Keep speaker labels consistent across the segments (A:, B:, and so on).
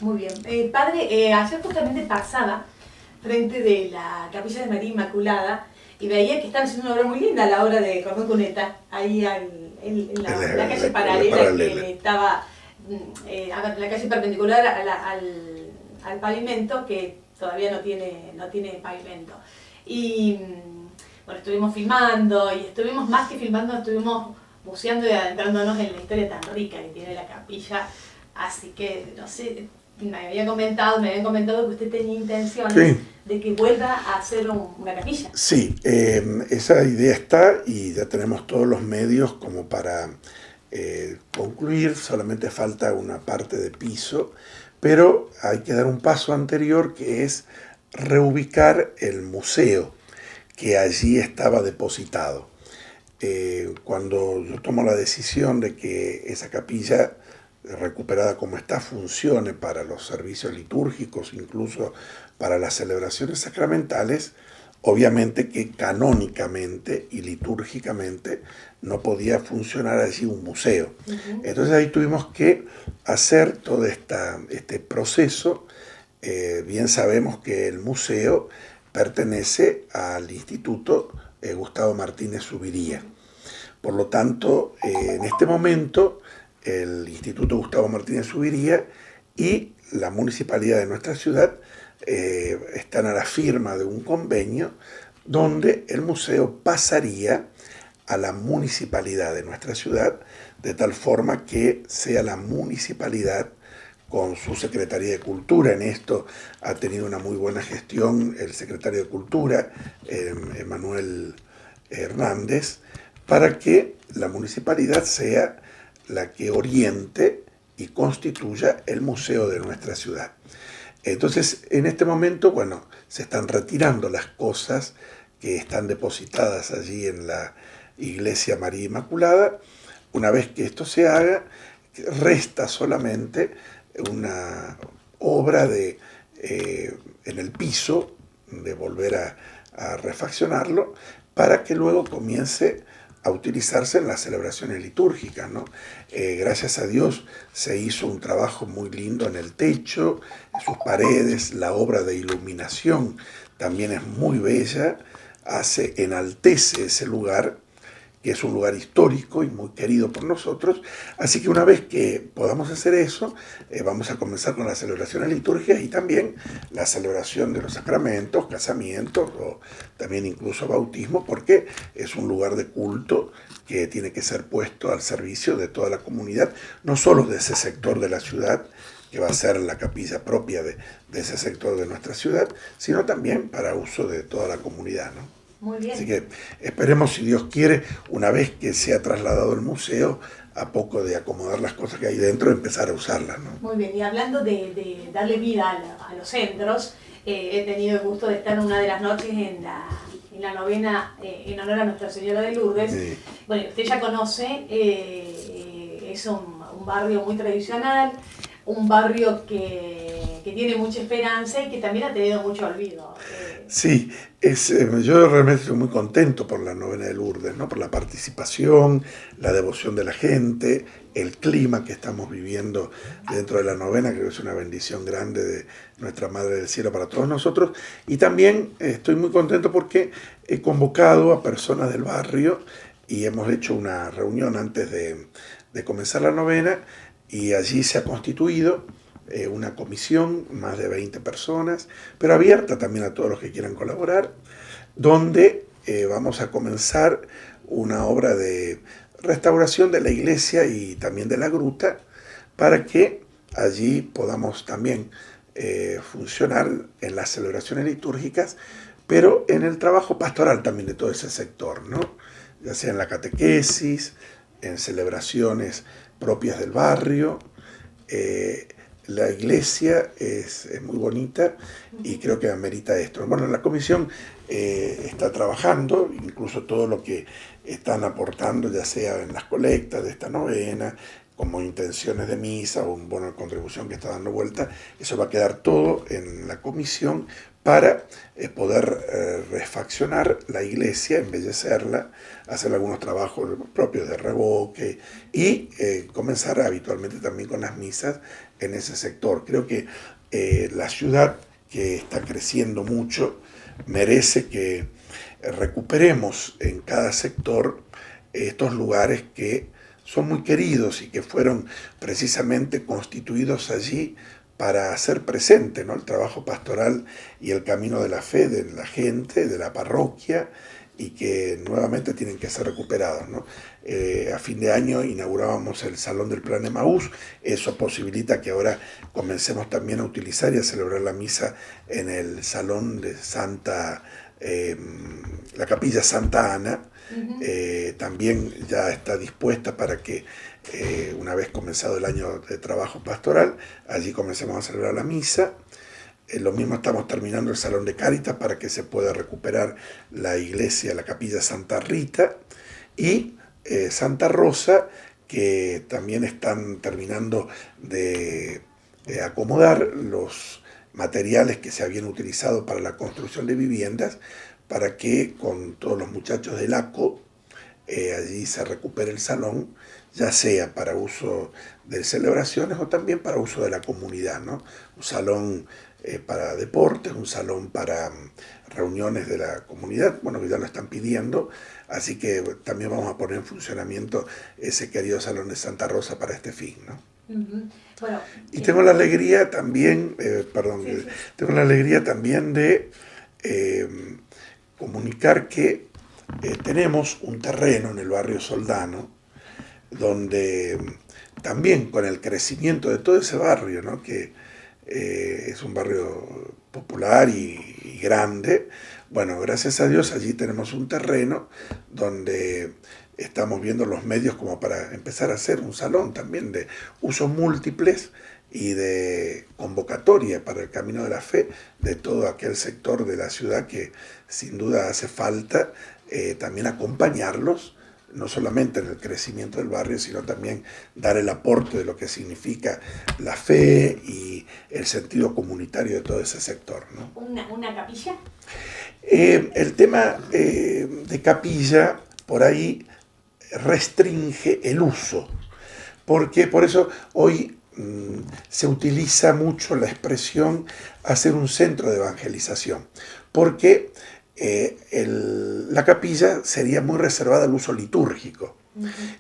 A: Muy bien. Padre, ayer justamente pasaba frente de la capilla de María Inmaculada y veía que están haciendo una obra muy linda, la obra de Cordón Cuneta, ahí en la calle paralela que le estaba, la calle perpendicular al pavimento, que todavía no tiene pavimento. Y bueno, estuvimos filmando y estuvimos más que filmando, estuvimos buceando y adentrándonos en la historia tan rica que tiene la capilla. Así que, no sé, me habían comentado que usted tenía intenciones de que vuelva a hacer una capilla.
B: Sí, esa idea está y ya tenemos todos los medios como para concluir. Solamente falta una parte de piso, pero hay que dar un paso anterior, que es reubicar el museo que allí estaba depositado. Cuando yo tomo la decisión de que esa capilla, recuperada como está, funcione para los servicios litúrgicos, incluso para las celebraciones sacramentales, obviamente que canónicamente y litúrgicamente no podía funcionar allí un museo. Entonces ahí tuvimos que hacer todo este proceso. Bien sabemos que el museo pertenece al Instituto Gustavo Martínez Zuviría. Por lo tanto, en este momento, el Instituto Gustavo Martínez Zuviría y la municipalidad de nuestra ciudad están a la firma de un convenio donde el museo pasaría a la municipalidad de nuestra ciudad, de tal forma que sea la municipalidad con su Secretaría de Cultura. En esto ha tenido una muy buena gestión el secretario de Cultura, Emanuel Hernández, para que la municipalidad sea la que oriente y constituya el museo de nuestra ciudad. Entonces, en este momento, bueno, se están retirando las cosas que están depositadas allí en la iglesia María Inmaculada. Una vez que esto se haga, resta solamente una obra en el piso, de volver a refaccionarlo, para que luego comience a utilizarse en las celebraciones litúrgicas, ¿no? Gracias a Dios se hizo un trabajo muy lindo en el techo, en sus paredes. La obra de iluminación también es muy bella, enaltece ese lugar, que es un lugar histórico y muy querido por nosotros. Así que una vez que podamos hacer eso, vamos a comenzar con las celebraciones litúrgicas y también la celebración de los sacramentos, casamientos o también incluso bautismo, porque es un lugar de culto que tiene que ser puesto al servicio de toda la comunidad, no solo de ese sector de la ciudad, que va a ser la capilla propia de ese sector de nuestra ciudad, sino también para uso de toda la comunidad, ¿no?
A: Muy bien.
B: Así que esperemos, si Dios quiere, una vez que se ha trasladado el museo, a poco de acomodar las cosas que hay dentro, empezar a usarlas, ¿no?
A: Muy bien, y hablando de darle vida a los centros, he tenido el gusto de estar una de las noches en la novena en honor a Nuestra Señora de Lourdes. Sí. Bueno, usted ya conoce, es un barrio muy tradicional, un barrio que tiene mucha esperanza y que también ha tenido mucho olvido.
B: Sí, yo realmente estoy muy contento por la novena de Lourdes, ¿no? Por la participación, la devoción de la gente, el clima que estamos viviendo dentro de la novena. Creo que es una bendición grande de nuestra Madre del Cielo para todos nosotros. Y también estoy muy contento porque he convocado a personas del barrio y hemos hecho una reunión antes de comenzar la novena, y allí se ha constituido una comisión, más de 20 personas, pero abierta también a todos los que quieran colaborar, donde vamos a comenzar una obra de restauración de la iglesia y también de la gruta, para que allí podamos también funcionar en las celebraciones litúrgicas, pero en el trabajo pastoral también de todo ese sector, ¿no? Ya sea en la catequesis, en celebraciones propias del barrio. La iglesia es muy bonita y creo que amerita esto. Bueno, la comisión está trabajando, incluso todo lo que están aportando, ya sea en las colectas de esta novena, como intenciones de misa o un bono de contribución que está dando vuelta. Eso va a quedar todo en la comisión para poder refaccionar la iglesia, embellecerla, hacer algunos trabajos propios de revoque y comenzar habitualmente también con las misas en ese sector. Creo que la ciudad, que está creciendo mucho, merece que recuperemos en cada sector estos lugares que son muy queridos y que fueron precisamente constituidos allí para hacer presente, ¿no?, el trabajo pastoral y el camino de la fe de la gente, de la parroquia, y que nuevamente tienen que ser recuperados, ¿no? A fin de año inaugurábamos el Salón del Plan Emaús. Eso posibilita que ahora comencemos también a utilizar y a celebrar la misa en el Salón de la Capilla Santa Ana. También ya está dispuesta para que una vez comenzado el año de trabajo pastoral, allí comencemos a celebrar la misa. Lo mismo estamos terminando el Salón de Cáritas para que se pueda recuperar la iglesia, la Capilla Santa Rita, y Santa Rosa, que también están terminando de acomodar los materiales que se habían utilizado para la construcción de viviendas, para que con todos los muchachos del ACO allí se recupere el salón, ya sea para uso de celebraciones o también para uso de la comunidad, ¿no? Un salón para deportes, un salón para reuniones de la comunidad, bueno, que ya lo están pidiendo, así que también vamos a poner en funcionamiento ese querido Salón de Santa Rosa para este fin, ¿no?
A: Bueno,
B: y tengo la alegría también, tengo la alegría también de comunicar que tenemos un terreno en el barrio Soldano, donde también con el crecimiento de todo ese barrio, ¿no?, que es un barrio popular y grande, bueno, gracias a Dios allí tenemos un terreno donde estamos viendo los medios como para empezar a hacer un salón también de usos múltiples y de convocatoria para el camino de la fe de todo aquel sector de la ciudad que sin duda hace falta también acompañarlos, no solamente en el crecimiento del barrio, sino también dar el aporte de lo que significa la fe y el sentido comunitario de todo ese sector, ¿no?
A: ¿Una capilla?
B: El tema de capilla por ahí restringe el uso, porque por eso hoy se utiliza mucho la expresión hacer un centro de evangelización, porque la capilla sería muy reservada al uso litúrgico.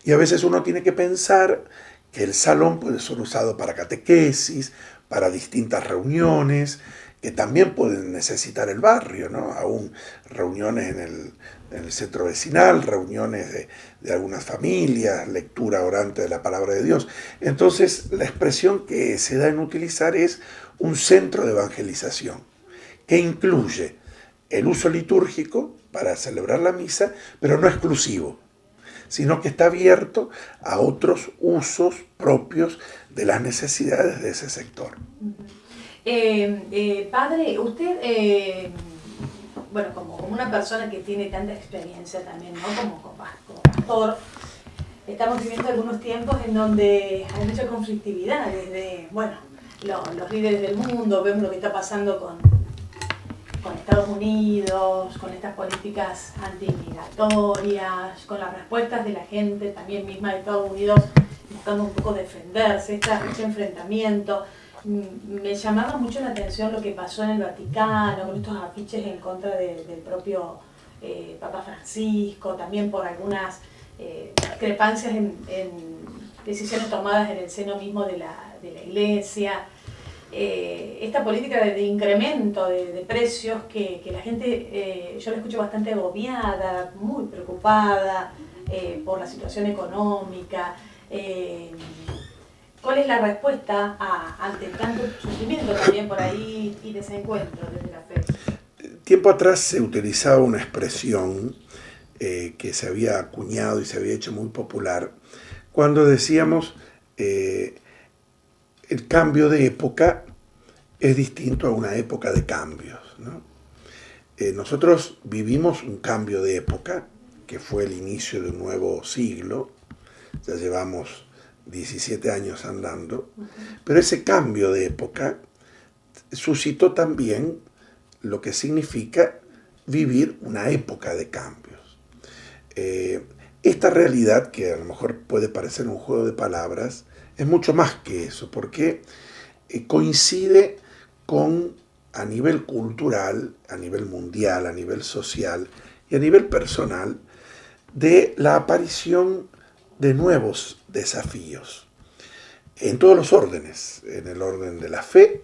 B: Y a veces uno tiene que pensar que el salón puede ser usado para catequesis, para distintas reuniones, que también pueden necesitar el barrio, ¿no? Aún reuniones en el centro vecinal, reuniones de algunas familias, lectura orante de la palabra de Dios. Entonces, la expresión que se da en utilizar es un centro de evangelización, que incluye el uso litúrgico para celebrar la misa, pero no exclusivo, sino que está abierto a otros usos propios de las necesidades de ese sector.
A: Padre, usted, bueno, como una persona que tiene tanta experiencia también, ¿no?, como pastor, estamos viviendo algunos tiempos en donde hay mucha conflictividad desde, bueno, los líderes del mundo, vemos lo que está pasando con Estados Unidos, con estas políticas antimigratorias, con las respuestas de la gente también misma de Estados Unidos, buscando un poco defenderse, este enfrentamiento. Me llamaba mucho la atención lo que pasó en el Vaticano, con estos afiches en contra del propio Papa Francisco, también por algunas discrepancias en decisiones tomadas en el seno mismo de la Iglesia. Esta política de incremento de precios que la gente, yo la escucho bastante agobiada, muy preocupada por la situación económica. ¿Cuál es la respuesta ante tanto sufrimiento también por ahí y desencuentro desde la fe?
B: Tiempo atrás se utilizaba una expresión que se había acuñado y se había hecho muy popular cuando decíamos el cambio de época es distinto a una época de cambios, ¿no? Nosotros vivimos un cambio de época, que fue el inicio de un nuevo siglo. Ya llevamos 17 años andando, pero ese cambio de época suscitó también lo que significa vivir una época de cambios. Esta realidad, que a lo mejor puede parecer un juego de palabras, es mucho más que eso, porque coincide con, a nivel cultural, a nivel mundial, a nivel social y a nivel personal, de la aparición de nuevos desafíos, en todos los órdenes, en el orden de la fe,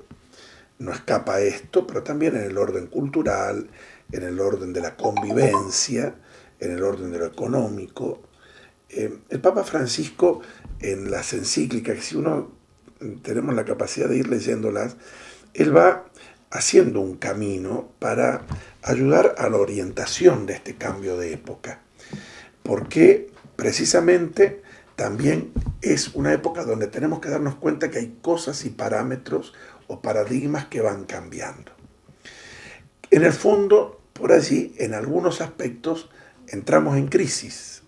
B: no escapa esto, pero también en el orden cultural, en el orden de la convivencia, en el orden de lo económico. El Papa Francisco, en las encíclicas, si uno tenemos la capacidad de ir leyéndolas, él va haciendo un camino para ayudar a la orientación de este cambio de época, porque precisamente también es una época donde tenemos que darnos cuenta que hay cosas y parámetros o paradigmas que van cambiando. En el fondo, por allí, en algunos aspectos, entramos en crisis.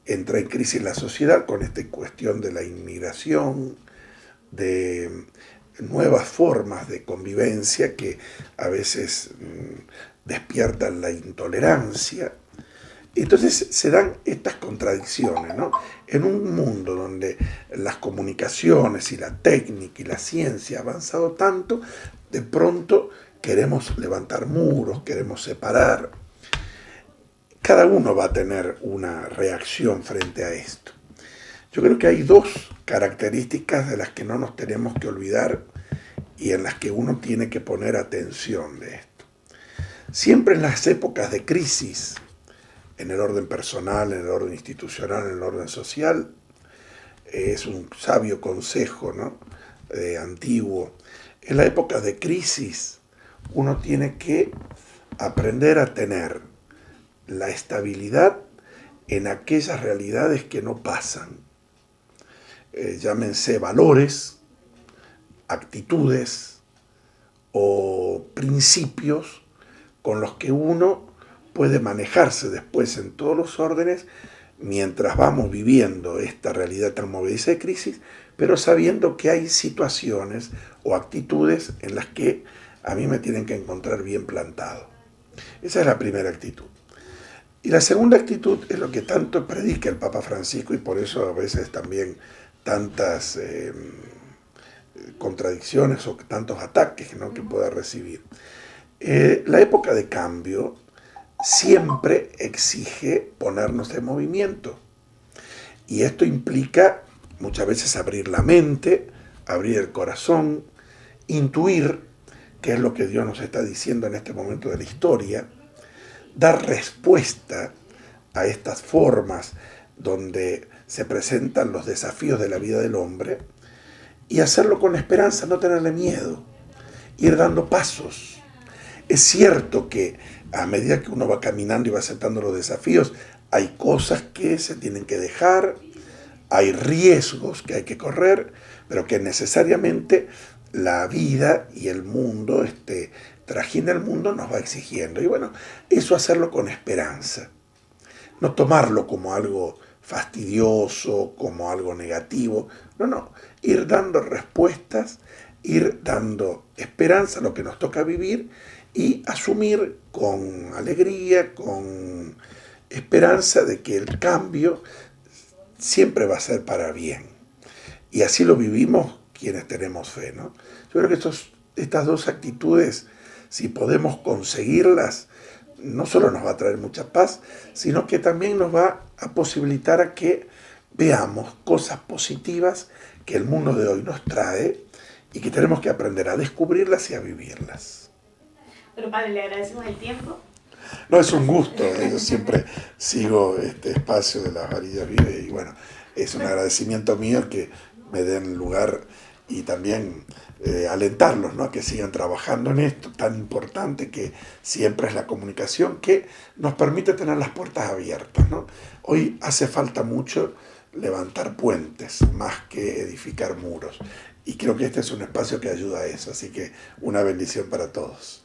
B: Entra en crisis la sociedad con esta cuestión de la inmigración, de nuevas formas de convivencia que a veces despiertan la intolerancia. Entonces se dan estas contradicciones, ¿no? En un mundo donde las comunicaciones y la técnica y la ciencia ha avanzado tanto, de pronto queremos levantar muros, queremos separar. Cada uno va a tener una reacción frente a esto. Yo creo que hay dos características de las que no nos tenemos que olvidar y en las que uno tiene que poner atención de esto. Siempre en las épocas de crisis, en el orden personal, en el orden institucional, en el orden social, es un sabio consejo, ¿no? Antiguo. En la época de crisis uno tiene que aprender a tener la estabilidad en aquellas realidades que no pasan. Llámense valores, actitudes o principios con los que uno puede manejarse después en todos los órdenes mientras vamos viviendo esta realidad tan movediza de crisis, pero sabiendo que hay situaciones o actitudes en las que a mí me tienen que encontrar bien plantado. Esa es la primera actitud. Y la segunda actitud es lo que tanto predica el Papa Francisco y por eso a veces también tantas contradicciones o tantos ataques, ¿no?, que pueda recibir. La época de cambio siempre exige ponernos en movimiento. Y esto implica muchas veces abrir la mente, abrir el corazón, intuir qué es lo que Dios nos está diciendo en este momento de la historia, dar respuesta a estas formas donde se presentan los desafíos de la vida del hombre y hacerlo con esperanza, no tenerle miedo, ir dando pasos. Es cierto que a medida que uno va caminando y va aceptando los desafíos, hay cosas que se tienen que dejar, hay riesgos que hay que correr, pero que necesariamente la vida y el mundo, este trajín del mundo nos va exigiendo. Y bueno, eso hacerlo con esperanza. No tomarlo como algo fastidioso, como algo negativo. No, ir dando respuestas, ir dando esperanza a lo que nos toca vivir y asumir con alegría, con esperanza de que el cambio siempre va a ser para bien. Y así lo vivimos quienes tenemos fe, ¿no? Yo creo que estas dos actitudes, si podemos conseguirlas, no solo nos va a traer mucha paz, sino que también nos va a posibilitar a que veamos cosas positivas que el mundo de hoy nos trae y que tenemos que aprender a descubrirlas y a vivirlas.
A: Pero padre, le agradecemos el tiempo.
B: No, es un gusto, yo siempre sigo este espacio de Las Varillas Vive y bueno, es un agradecimiento mío que me den lugar y también alentarlos, ¿no?, a que sigan trabajando en esto tan importante que siempre es la comunicación, que nos permite tener las puertas abiertas, ¿no? Hoy hace falta mucho levantar puentes más que edificar muros y creo que este es un espacio que ayuda a eso, así que una bendición para todos.